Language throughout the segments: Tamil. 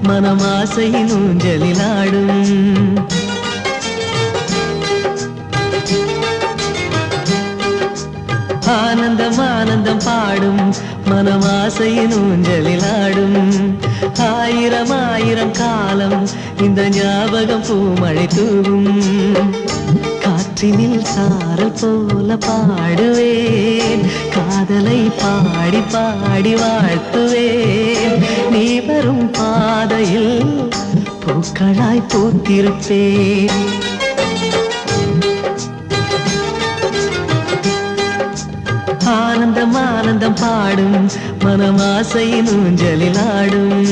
மனமாசையின் ஊஞ்சலிலாடும். ஆனந்தம் ஆனந்தம் பாடும் மனமாசையின் ஊஞ்சலிலாடும். ஆயிரம் ஆயிரம் காலம் இந்த ஞாபகம் பூமழை தூவும். காற்றினில் சாரல் போல பாடுவேன், காதலை பாடி பாடி வாழ்த்துவேன். நீ வரும் பாதையில் பூக்களாய் பூத்திருப்பேன். ஆனந்தம் ஆனந்தம் பாடும் மனமாசையின் ஊஞ்சலிலாடும்.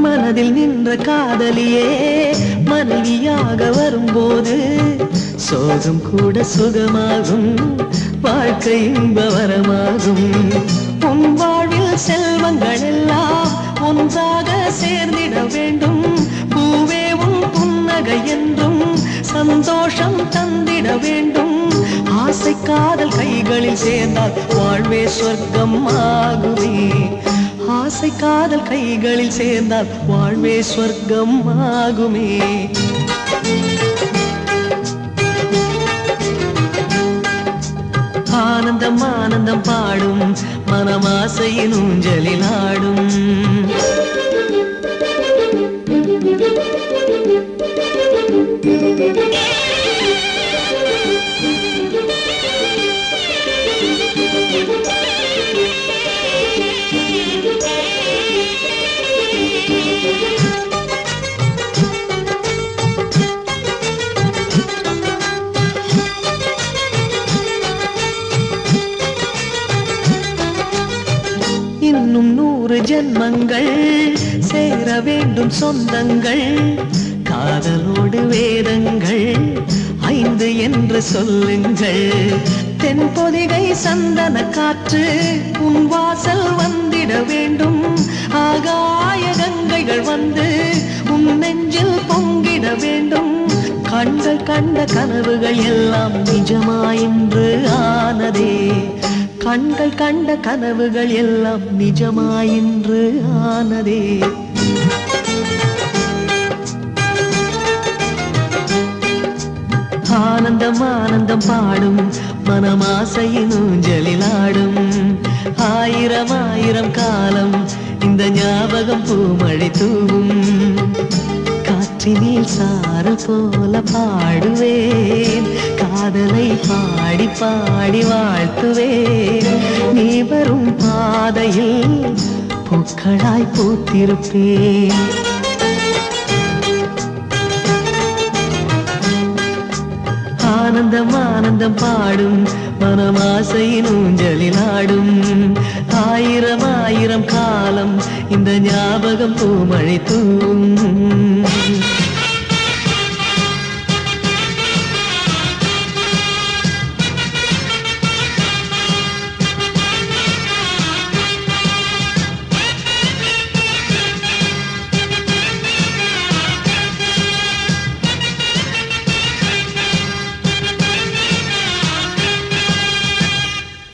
மனதில் நின்ற காதலியே மனைவியாக வரும்போது சோகம் கூட சுகமாகும், வாழ்க்கை இன்பவரமாகும். உன் வாழ்வில் செல்வங்கள் எல்லாம் ஒன்றாக சேர்ந்திட வேண்டும். பூவே உன் புன்னகை என்றும் சந்தோஷம் தந்திட வேண்டும். ஆசை காதல் கைகளில் சேர்ந்தால் வாழ்வே சொர்க்கம் ஆகுமே. ஆசை காதல் கைகளில் சேர்ந்தால் வாழ்வே சொர்க்கம் ஆகுமே. ஆனந்தம் ஆனந்தம் பாடும் மனமாசையின் ஊஞ்சலிலாடும். இன்னும் 100 ஜென்மங்கள் சேர வேண்டும் சொந்தங்கள். காதலோடு வேதங்கள் 5 என்று சொல்லுங்கள். தென்பொதிகை சந்தன காற்று உன் வாசல் வந்திட வேண்டும். ஆகாய கங்கைகள் வந்து உன் நெஞ்சில் பொங்கிட வேண்டும். கண்கள் கண்ட கனவுகள் எல்லாம் நிஜமாயின்று ஆனதே. கண்கள் கண்ட கனவுகள் எல்லாம் நிஜமாயின்று ஆனதே. ஆனந்தம் ஆனந்தம் பாடும் மனமாசையின் ஊஞ்சலிலாடும். ஆயிரம் ஆயிரம் காலம் இந்த ஞாபகம் பூமழை தூவும். காற்றினில் சாரல் போல பாடுவேன், காதலை பாடி பாடி வாழ்த்துவேன். நீ வரும் பாதையில் பூக்களாய் பூத்திருப்பேன். ஆனந்தம் ஆனந்தம் பாடும் மனமாசையின் ஊஞ்சலிலாடும். ஆயிரம் ஆயிரம் காலம் இந்த ஞாபகம் பூமழை தூவும்.